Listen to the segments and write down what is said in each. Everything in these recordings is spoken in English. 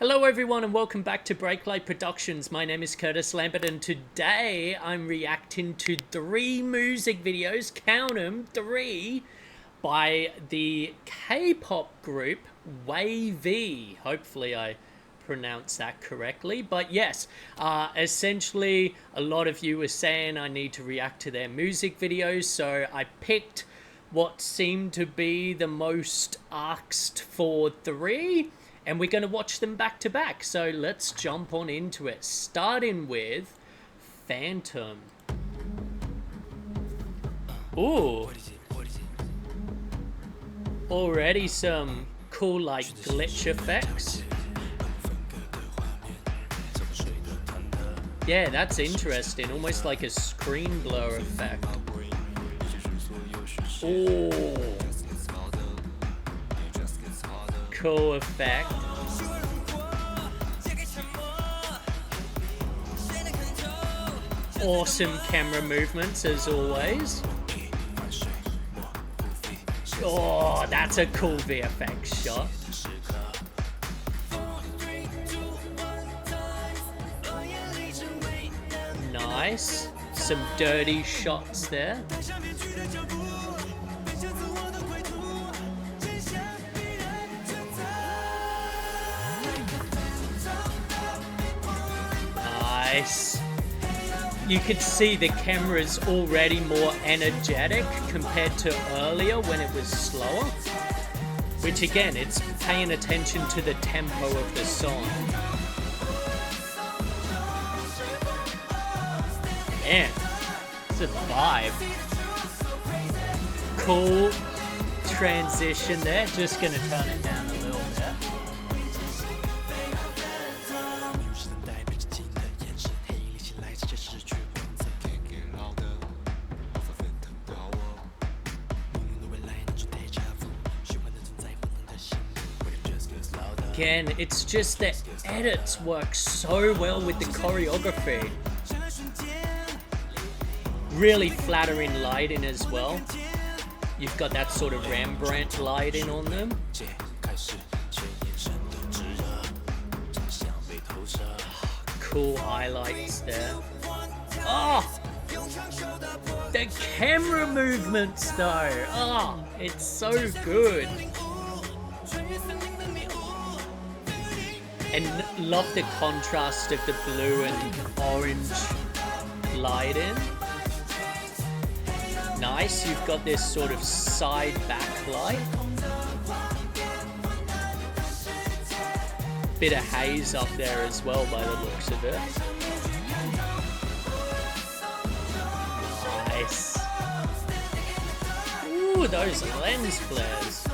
Hello everyone and welcome back to Breaklight Productions. My name is Curtis Lambert and today I'm reacting to 3 music videos, count them, 3, by the K-pop group Wayv. Hopefully I pronounced that correctly, but yes, essentially a lot of you were saying I need to react to their music videos, so I picked what seemed to be the most asked for 3, and we're going to watch them back to back. So let's jump on into it, starting with Phantom. Ooh, already some cool like glitch effects. Yeah, that's interesting, almost like a screen blur effect. Ooh, cool effect. Awesome camera movements as always. Oh, that's a cool VFX shot. Nice. Some dirty shots there. Nice. You could see the camera's already more energetic compared to earlier when it was slower. Which again, it's paying attention to the tempo of the song. Man, it's a vibe. Cool transition there. Just gonna turn it down a little bit. Again, it's just that edits work so well with the choreography. Really flattering lighting as well. You've got that sort of Rembrandt lighting on them. Cool highlights there. Oh! The camera movements though. Oh, it's so good. And love the contrast of the blue and orange lighting. Nice, you've got this sort of side backlight. Bit of haze up there as well by the looks of it. Nice. Ooh, those lens flares.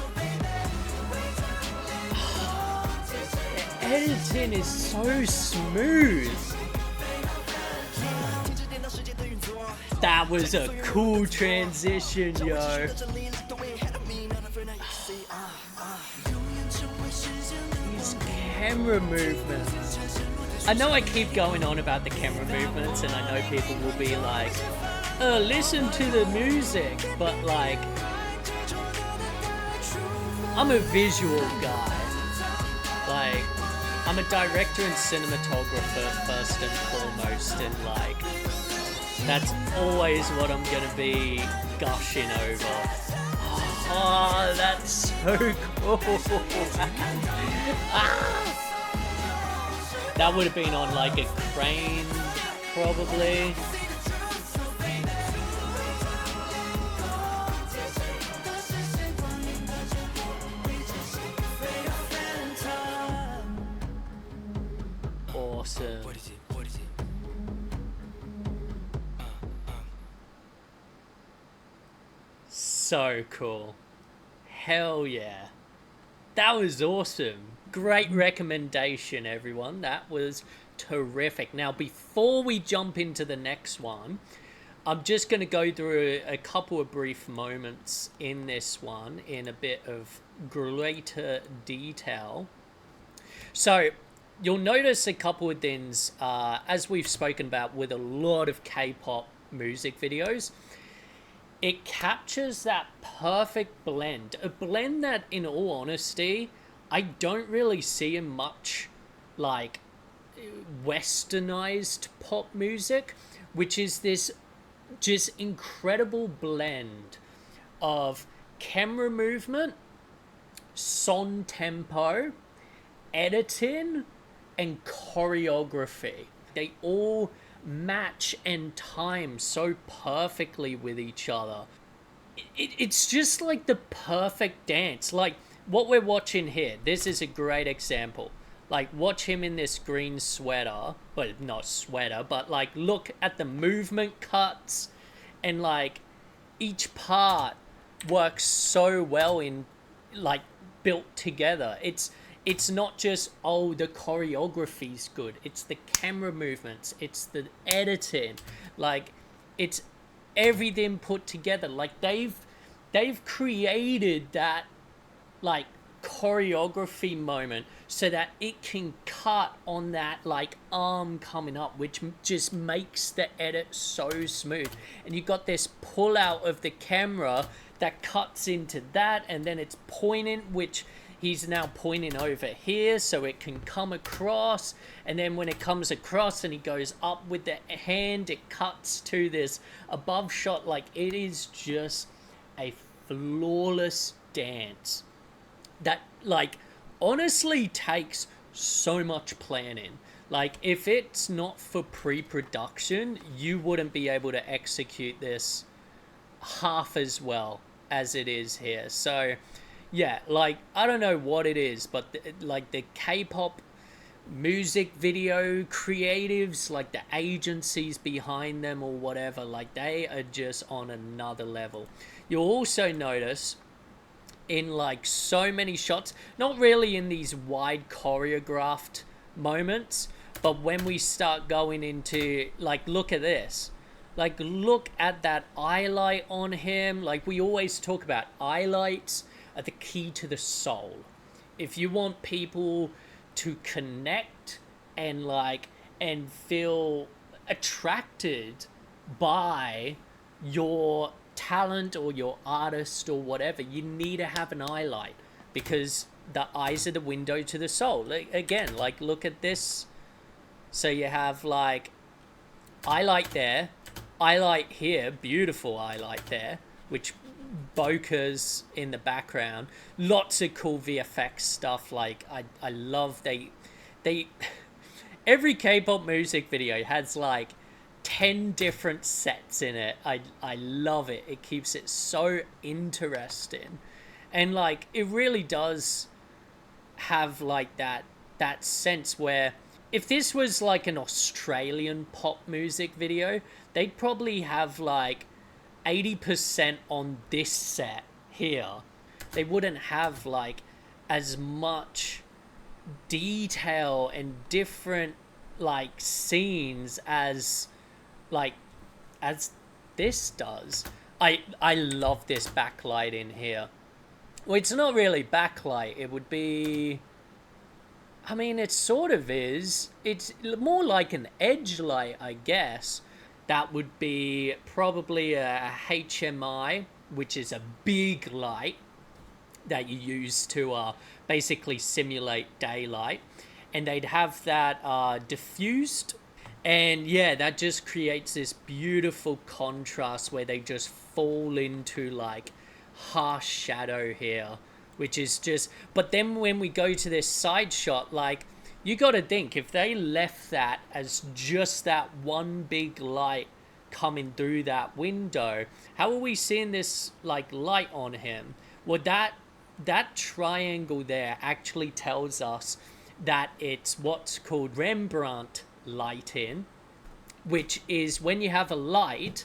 The editing is so smooth. That was a cool transition, yo. These camera movements. I know I keep going on about the camera movements, and I know people will be like, listen to the music, but like, I'm a visual guy. Like, I'm a director and cinematographer first and foremost, and like, that's always what I'm gonna be gushing over. Oh, that's so cool. That would have been on like a crane, probably. Awesome. So cool. Hell yeah. That was awesome. Great recommendation, everyone. That was terrific. Now, before we jump into the next one, I'm just going to go through a couple of brief moments in this one in a bit of greater detail. So, you'll notice a couple of things, as we've spoken about with a lot of K-pop music videos. It captures that perfect blend. A blend that, in all honesty, I don't really see in much like westernized pop music, which is this just incredible blend of camera movement, song tempo, editing, and choreography. They all match and time so perfectly with each other. It's just like the perfect dance. Like what we're watching here, this is a great example. Like, watch him in this green sweater. Well, not sweater, but like, look at the movement cuts, and like, each part works so well in, like, built together. It's not just, oh, the choreography's good. It's the camera movements. It's the editing. Like, it's everything put together. Like, they've created that, like, choreography moment so that it can cut on that, like, arm coming up, which just makes the edit so smooth. And you got this pull out of the camera that cuts into that, and then it's pointing, which he's now pointing over here so it can come across, and then when it comes across and he goes up with the hand, it cuts to this above shot. Like, it is just a flawless dance that, like, honestly takes so much planning. Like, if it's not for pre-production, you wouldn't be able to execute this half as well as it is here. So yeah, like, I don't know what it is, but like, the K-pop music video creatives, like the agencies behind them or whatever, like, they are just on another level. You'll also notice in, like, so many shots, not really in these wide choreographed moments, but when we start going into, like, look at this. Like, look at that highlight on him. Like, we always talk about highlights are the key to the soul. If you want people to connect and, like, and feel attracted by your talent or your artist or whatever, you need to have an highlight, because the eyes are the window to the soul. Like, again, like, look at this. So you have, like, highlight there, highlight here, beautiful highlight there, which bokehs in the background. Lots of cool VFX stuff. Like, I love they every K-pop music video has like 10 different sets in it. I love it. It keeps it so interesting. And like, it really does have like that sense where if this was like an Australian pop music video, they'd probably have like 80% on this set here. They wouldn't have like as much detail and different like scenes as like as this does. I love this backlight in here. Well, it's not really backlight. It would be, I mean, it sort of is. It's more like an edge light, I guess. That would be probably a HMI, which is a big light that you use to basically simulate daylight. And they'd have that diffused. And yeah, that just creates this beautiful contrast where they just fall into like harsh shadow here, which is just, but then when we go to this side shot, like, you got to think, if they left that as just that one big light coming through that window, how are we seeing this like light on him? Well, that triangle there actually tells us that it's what's called Rembrandt lighting, which is when you have a light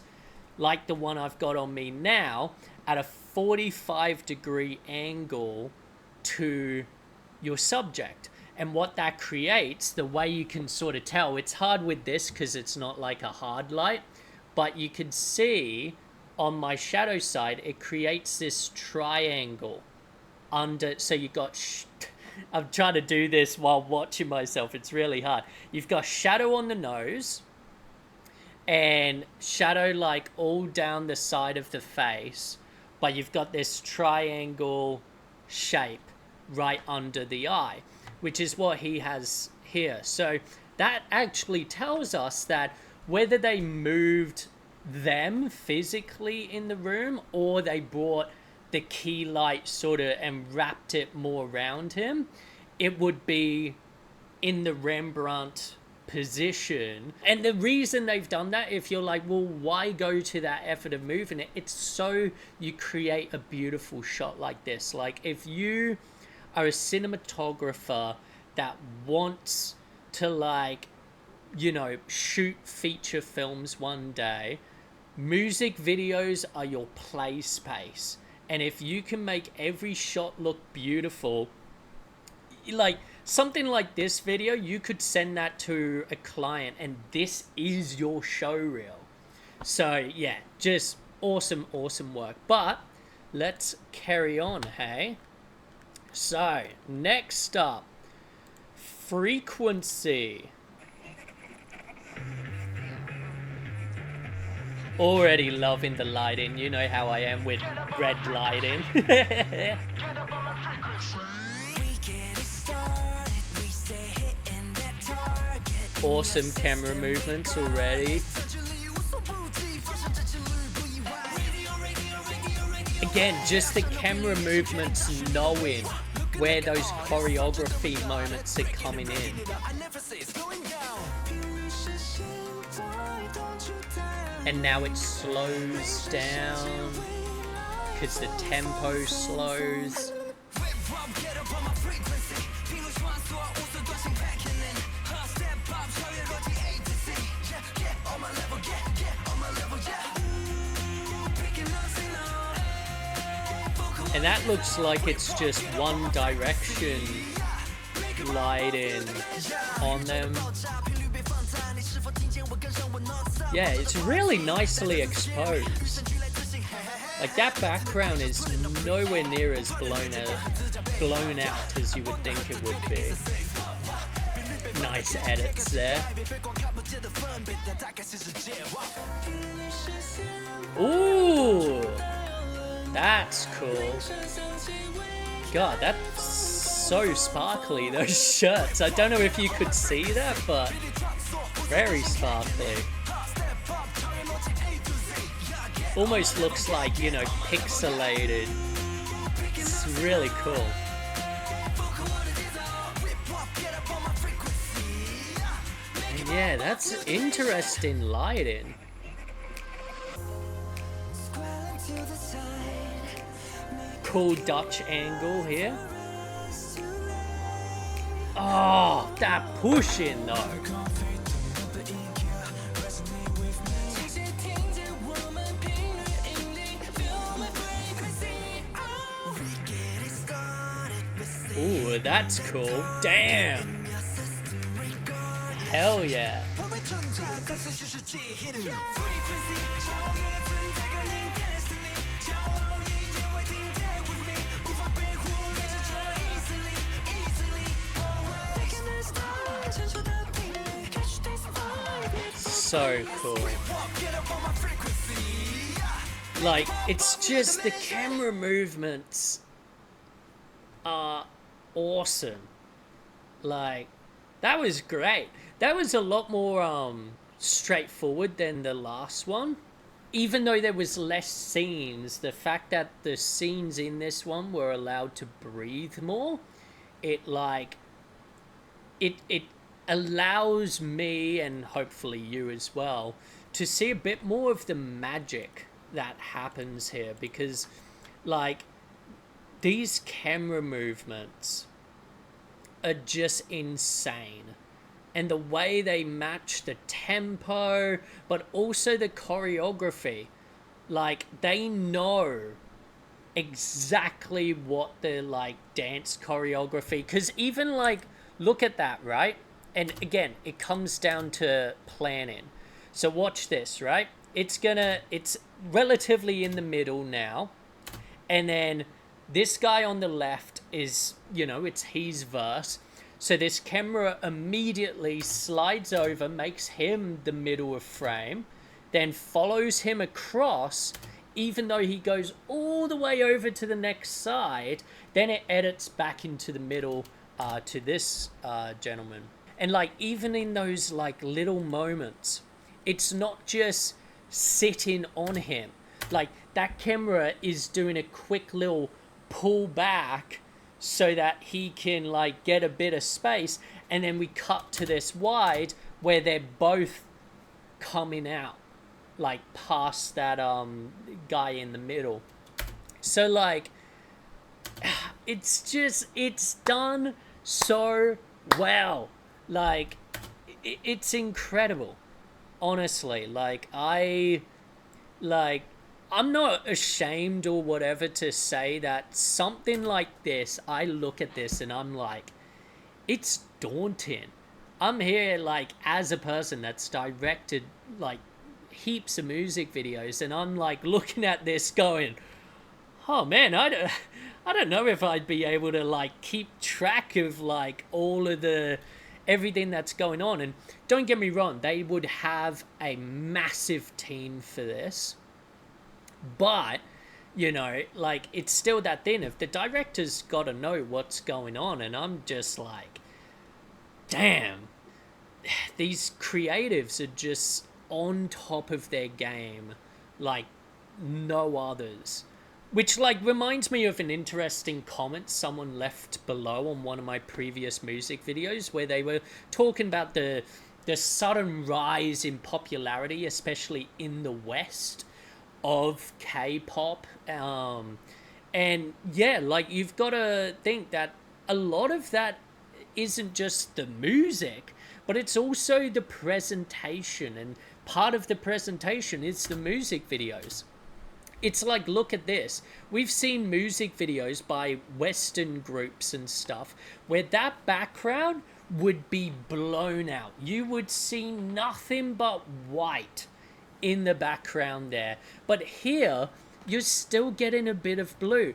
like the one I've got on me now at a 45-degree angle to your subject. And what that creates, the way you can sort of tell, it's hard with this because it's not like a hard light, but you can see on my shadow side, it creates this triangle under, so you got I'm trying to do this while watching myself, it's really hard. You've got shadow on the nose and shadow like all down the side of the face, but you've got this triangle shape right under the eye, which is what he has here. So that actually tells us that whether they moved them physically in the room or they brought the key light sort of and wrapped it more around him, it would be in the Rembrandt position. And the reason they've done that, if you're like, well, why go to that effort of moving it, it's so you create a beautiful shot like this. Like if you are a cinematographer that wants to, like, you know, shoot feature films one day, music videos are your play space. And if you can make every shot look beautiful, like something like this video, you could send that to a client and this is your show reel. So yeah, just awesome work. But let's carry on, hey? So next up, frequency. Already loving the lighting. You know how I am with red lighting. Awesome camera movements already. Again, just the camera movements, knowing where those choreography moments are coming in. And now it slows down because the tempo slows. And that looks like it's just one direction lighting on them. Yeah, it's really nicely exposed. Like that background is nowhere near as blown out as you would think it would be. Nice edits there. Ooh, that's cool. God, that's so sparkly, those shirts. I don't know if you could see that, but very sparkly. Almost looks like, you know, pixelated. It's really cool. And yeah, that's interesting lighting. Cool Dutch angle here. Oh, that push in though. Ooh, that's cool. Damn. Hell yeah. So cool. Like, it's just the camera movements are awesome. Like, that was great. That was a lot more straightforward than the last one. Even though there was less scenes, the fact that the scenes in this one were allowed to breathe more, it allows me, and hopefully you as well, to see a bit more of the magic that happens here, because like these camera movements are just insane. And the way they match the tempo, but also the choreography. Like, they know exactly what the, like, dance choreography... Because even, like, look at that, right? And, again, it comes down to planning. So watch this, right? It's relatively in the middle now. And then this guy on the left is, you know, it's his verse. So this camera immediately slides over, makes him the middle of frame, then follows him across, even though he goes all the way over to the next side, then it edits back into the middle to this gentleman. And like even in those like little moments, it's not just sitting on him. Like that camera is doing a quick little pull back so that he can like get a bit of space, and then we cut to this wide where they're both coming out like past that guy in the middle. So like it's done so well. Like it's incredible, honestly. I'm not ashamed or whatever to say that something like this, I look at this and I'm like, it's daunting. I'm here like as a person that's directed like heaps of music videos, and I'm like looking at this going, oh man, I don't know if I'd be able to like keep track of like all of the everything that's going on. And don't get me wrong, they would have a massive team for this, but you know, like it's still that thing of the director's got to know what's going on. And I'm just like, damn, these creatives are just on top of their game like no others. Which like reminds me of an interesting comment someone left below on one of my previous music videos, where they were talking about the sudden rise in popularity, especially in the West, of K-pop. And yeah, like you've got to think that a lot of that isn't just the music, but it's also the presentation, and part of the presentation is the music videos. It's like, look at this. We've seen music videos by Western groups and stuff where that background would be blown out. You would see nothing but white in the background there. But here, you're still getting a bit of blue.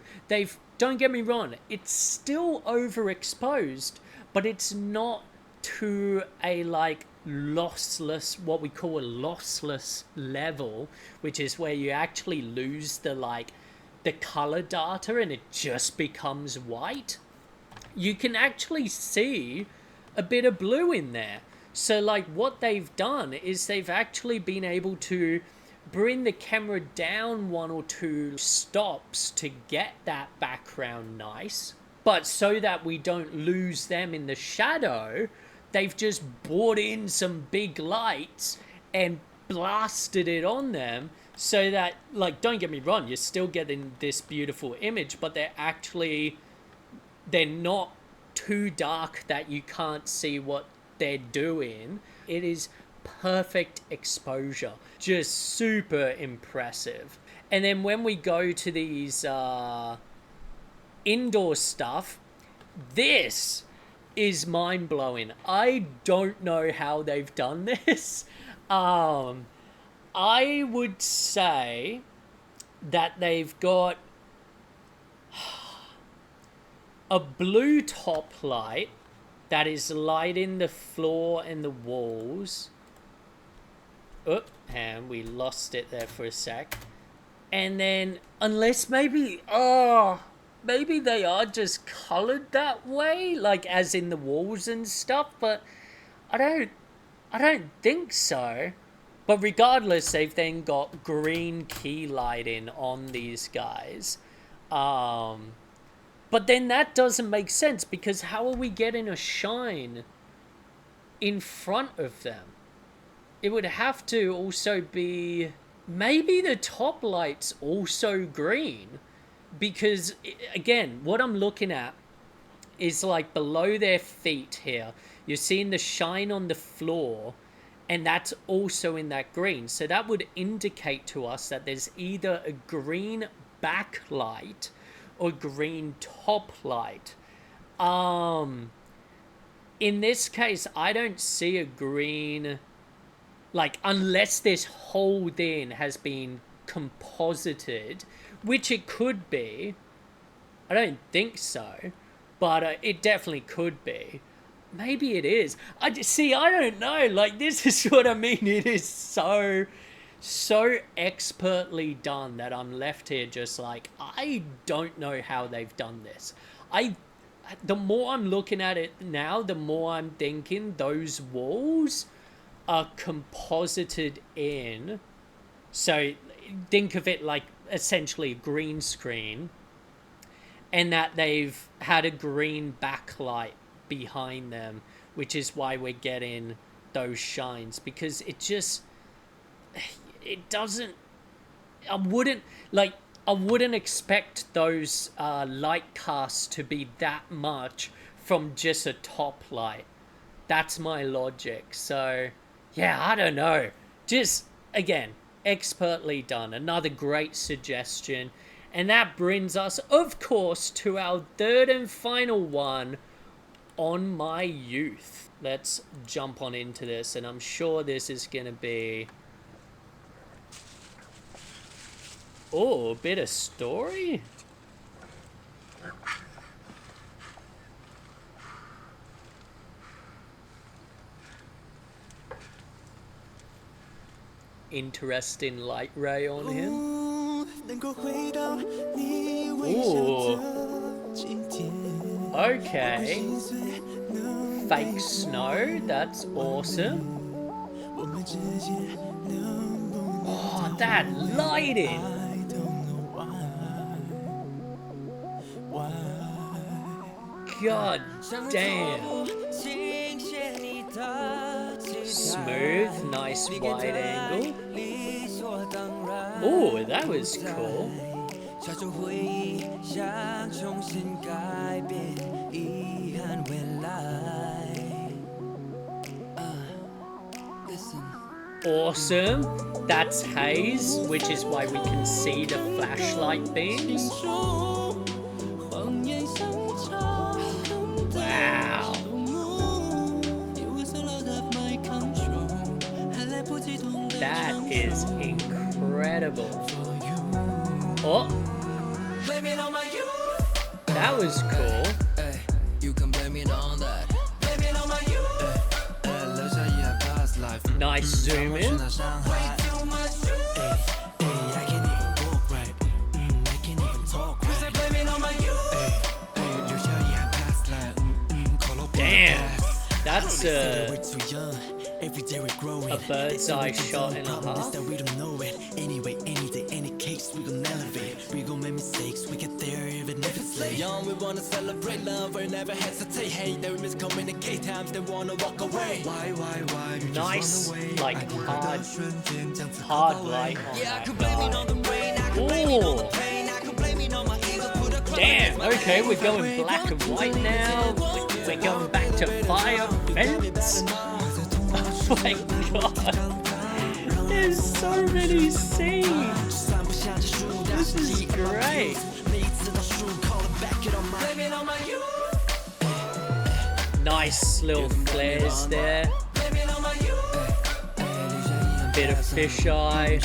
Don't get me wrong, it's still overexposed, but it's not to a like lossless, what we call a lossless level, which is where you actually lose the color data and it just becomes white. You can actually see a bit of blue in there. So like what they've done is they've actually been able to bring the camera down one or two stops to get that background nice, but so that we don't lose them in the shadow, they've just brought in some big lights and blasted it on them so that, like, don't get me wrong, you're still getting this beautiful image, but they're not too dark that you can't see what they're doing. It is perfect exposure, just super impressive. And then when we go to these indoor stuff, this is mind-blowing. I don't know how they've done this. I would say that they've got a blue top light that is lighting the floor and the walls. And we lost it there for a sec. And then, unless maybe they are just colored that way, like as in the walls and stuff, but I don't think so. But regardless, they've then got green key lighting on these guys. But then that doesn't make sense, because how are we getting a shine in front of them? It would have to also be, maybe the top light's also green, because again, what I'm looking at is like below their feet here, you're seeing the shine on the floor, and that's also in that green. So that would indicate to us that there's either a green backlight or green top light. In this case, I don't see a green, like, unless this whole thing has been composited, which it could be. I don't think so, but it definitely could be. Maybe it is. I don't know. Like, this is what I mean. It is so expertly done that I'm left here just like, I don't know how they've done this. the more I'm looking at it now, the more I'm thinking those walls are composited in. So think of it like essentially a green screen, and that they've had a green backlight behind them, which is why we're getting those shines, because it doesn't, I wouldn't expect those light casts to be that much from just a top light. That's my logic. So yeah, I don't know, just again, expertly done. Another great suggestion. And that brings us, of course, to our third and final one, On My Youth. Let's jump on into this, and I'm sure this is going to be... Oh, a bit of story? Interesting light ray on him. Ooh. Okay. Fake snow, that's awesome. Oh, that lighting! God damn. Smooth, nice wide angle. Oh, that was cool. Awesome. That's haze, which is why we can see the flashlight beams. Wow. That is incredible. Oh. That was cool. Nice zoom in. Damn. That's a bird's eye shot and a half. Young, we wanna celebrate love, we never hesitate. Hate, they miscommunicate times, they wanna walk away. Why? Nice, like hard light on that. Ooh. Damn, okay, we're going black and white now. We're going back to fire fence. Oh my god. There's so many scenes. This is great. Nice little flares there. Bit of fisheye.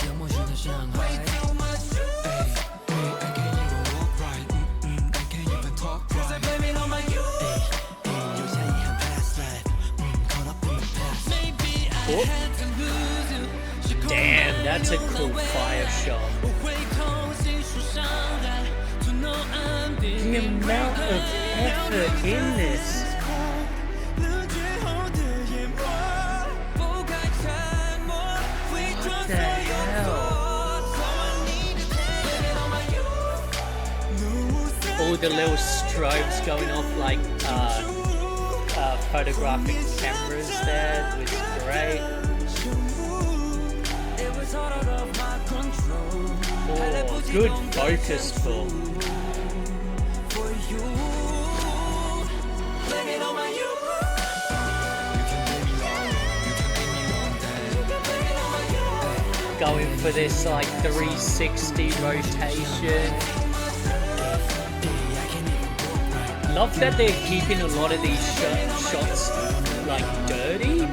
Oh. Damn, that's a cool fire shot. The amount of effort in this. What the hell? All the little strobes going off like photographic cameras there, which is great. Oh, good focus pull. Going for this like 360 rotation. Love that they're keeping a lot of these shots like dirty,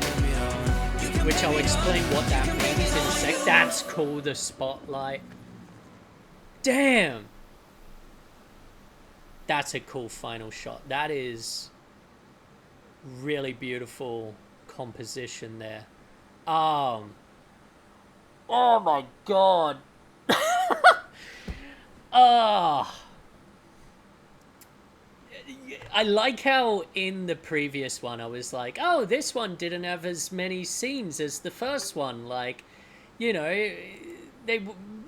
which I'll explain what that means in a sec. That's cool, the spotlight. Damn! That's a cool final shot. That is really beautiful composition there. Oh my god. I like how in the previous one I was like, oh, this one didn't have as many scenes as the first one. Like, you know, they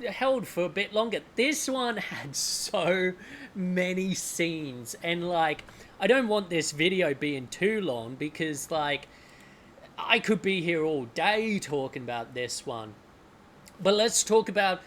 held for a bit longer. This one had so many scenes, and like, I don't want this video being too long because like I could be here all day talking about this one. But let's talk about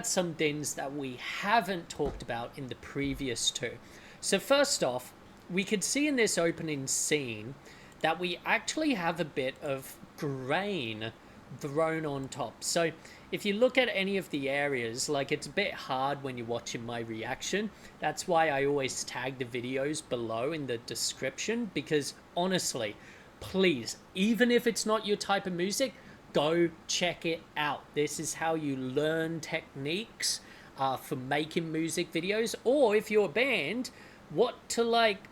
some things that we haven't talked about in the previous two. So first off, we could see in this opening scene that we actually have a bit of grain thrown on top. So if you look at any of the areas, like, it's a bit hard when you're watching my reaction. That's why I always tag the videos below in the description, because honestly, please, even if it's not your type of music, go check it out. This is how you learn techniques for making music videos, or if you're a band, what to like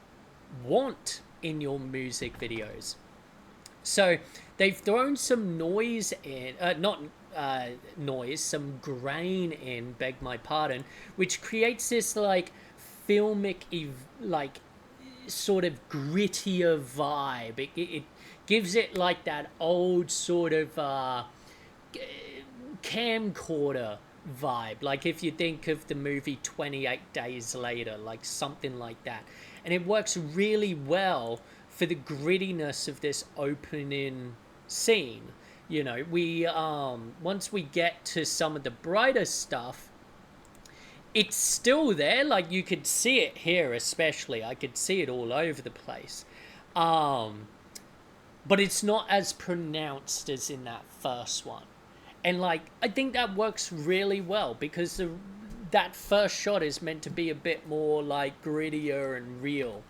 want in your music videos. So they've thrown some noise in, not noise, some grain in, beg my pardon, which creates this like filmic, like sort of grittier vibe. It gives it like that old sort of camcorder vibe, like if you think of the movie 28 Days Later, like something like that. And it works really well for the grittiness of this opening scene. You know, we once we get to some of the brighter stuff, it's still there. Like, you could see it here, especially I could see it all over the place, but it's not as pronounced as in that first one. And like, I think that works really well because that first shot is meant to be a bit more like grittier and real.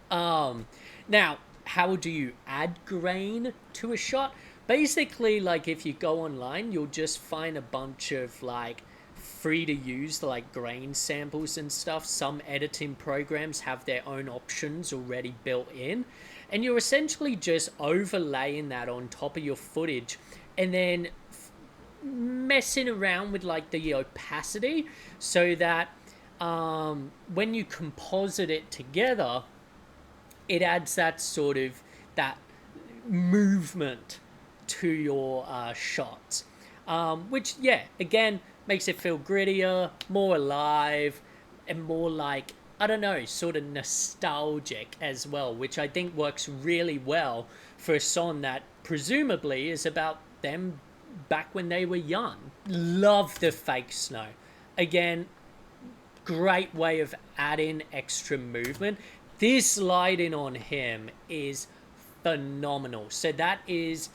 Now, how do you add grain to a shot? Basically, like, if you go online, you'll just find a bunch of like free to use like grain samples and stuff. Some editing programs have their own options already built in, and you're essentially just overlaying that on top of your footage and then messing around with like the opacity so that when you composite it together, it adds that sort of that movement to your shots, which, yeah, again, makes it feel grittier, more alive, and more like, I don't know, sort of nostalgic as well, which I think works really well for a song that presumably is about them back when they were young. Love the fake snow. Again, great way of adding extra movement. This lighting on him is phenomenal. So that is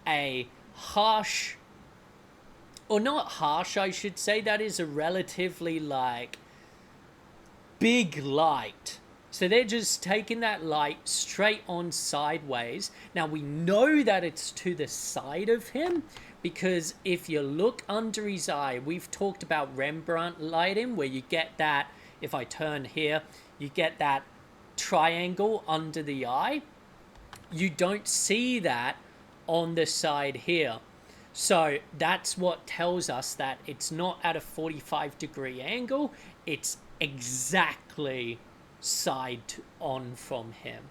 a harsh, or not harsh, I should say, that is a relatively like big light. So they're just taking that light straight on sideways. Now we know that it's to the side of him because if you look under his eye, we've talked about Rembrandt lighting where you get that, if I turn here, you get that triangle under the eye. You don't see that on the side here. So that's what tells us that it's not at a 45-degree angle, it's exactly side on from him.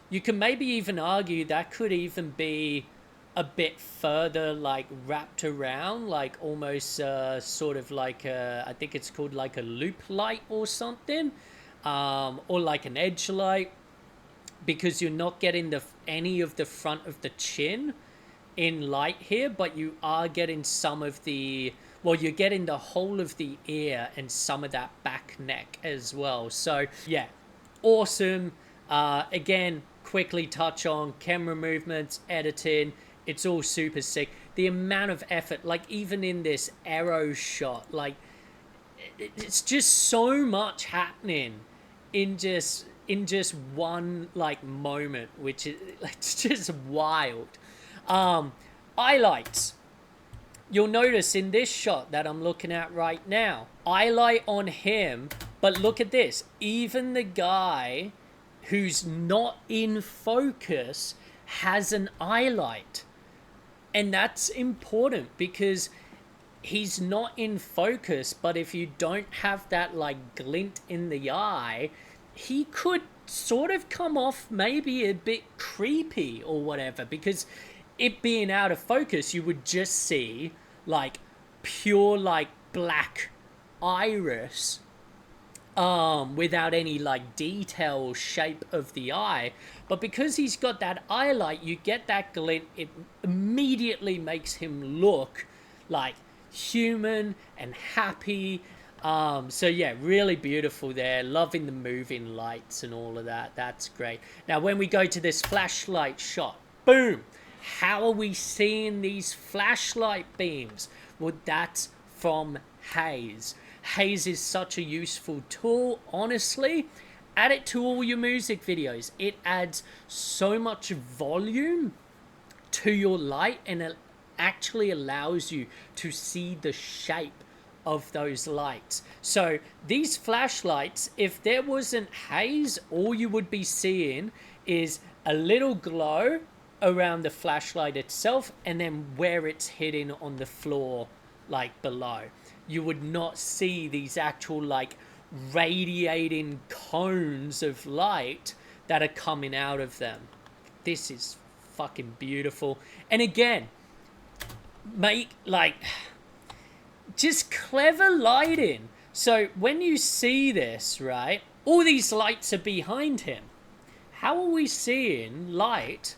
You can maybe even argue that could even be a bit further like wrapped around, like almost sort of like I think it's called like a loop light or something, or like an edge light, because you're not getting any of the front of the chin in light here, but you are getting some of the, well, you're getting the whole of the ear and some of that back neck as well. So yeah, awesome. Again, quickly touch on camera movements, editing, it's all super sick. The amount of effort, like even in this arrow shot, like it's just so much happening in just one like moment, which is, it's just wild. Highlights. You'll notice in this shot that I'm looking at right now, highlight on him, but look at this. Even the guy who's not in focus has an highlight. And that's important because he's not in focus, but if you don't have that like glint in the eye, he could sort of come off maybe a bit creepy or whatever, because it being out of focus, you would just see like pure like black iris, without any like detail or shape of the eye. But because he's got that eye light, you get that glint. It immediately makes him look like human and happy. So yeah, really beautiful there. Loving the moving lights and all of that. That's great. Now when we go to this flashlight shot, boom, how are we seeing these flashlight beams? Well, that's from haze. Haze is such a useful tool, honestly. Add it to all your music videos. It adds so much volume to your light, and it actually allows you to see the shape of those lights. So these flashlights, if there wasn't haze, all you would be seeing is a little glow around the flashlight itself, and then where it's hitting on the floor like below. You would not see these actual like radiating cones of light that are coming out of them. This is fucking beautiful. And again, make like just clever lighting. So when you see this, right, all these lights are behind him. How are we seeing light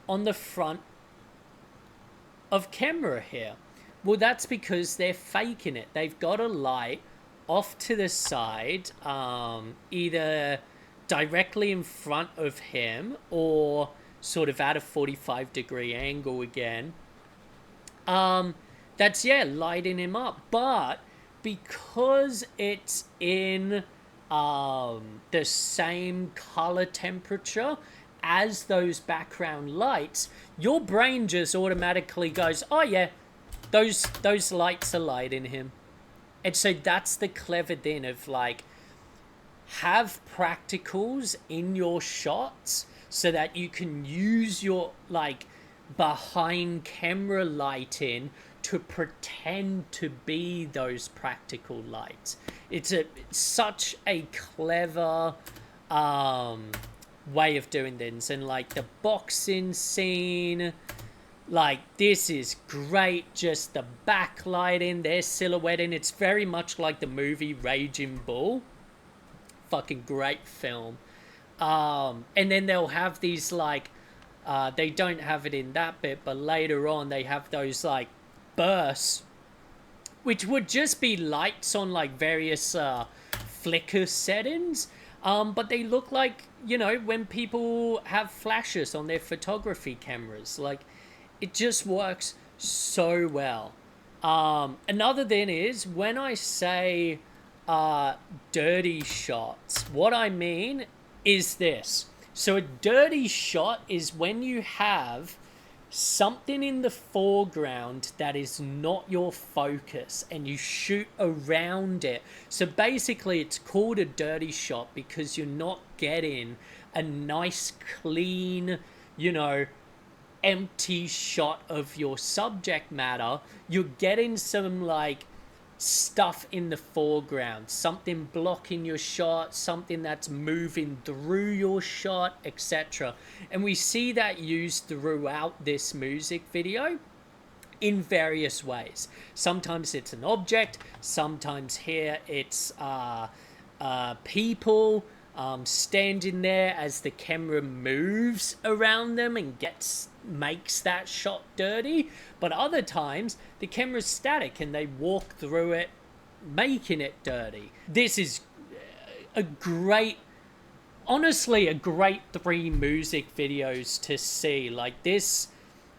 on the front of camera here? Well, that's because they're faking it. They've got a light off to the side, either directly in front of him or sort of at a 45-degree angle again. That's, yeah, lighting him up. But because it's in the same color temperature as those background lights, your brain just automatically goes, oh yeah, those lights are lighting him. And so that's the clever thing of like, have practicals in your shots so that you can use your like behind camera lighting to pretend to be those practical lights. It's such a clever way of doing things. And like the boxing scene, like this is great. Just the backlighting, their silhouetting, it's very much like the movie Raging Bull. Fucking great film. And then they'll have these like they don't have it in that bit, but later on they have those like bursts, which would just be lights on like various flicker settings, but they look like, you know, when people have flashes on their photography cameras. Like, it just works so well. Another thing is, when I say dirty shots, what I mean is this. So a dirty shot is when you have something in the foreground that is not your focus and you shoot around it. So basically it's called a dirty shot because you're not getting a nice, clean, you know, empty shot of your subject matter. You're getting some like stuff in the foreground, something blocking your shot, something that's moving through your shot, etc. And we see that used throughout this music video in various ways. Sometimes it's an object, sometimes here it's people standing there as the camera moves around them and makes that shot dirty. But other times the camera's static and they walk through it, making it dirty. This is a great, honestly a great 3 music videos to see. Like this,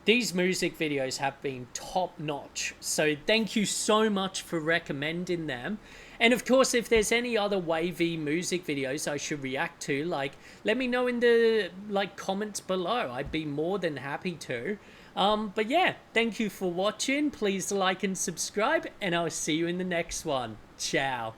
these music videos have been top notch, so thank you so much for recommending them. And of course, if there's any other wavy music videos I should react to, like, let me know in the like comments below. I'd be more than happy to. But yeah, thank you for watching. Please like and subscribe, and I'll see you in the next one. Ciao.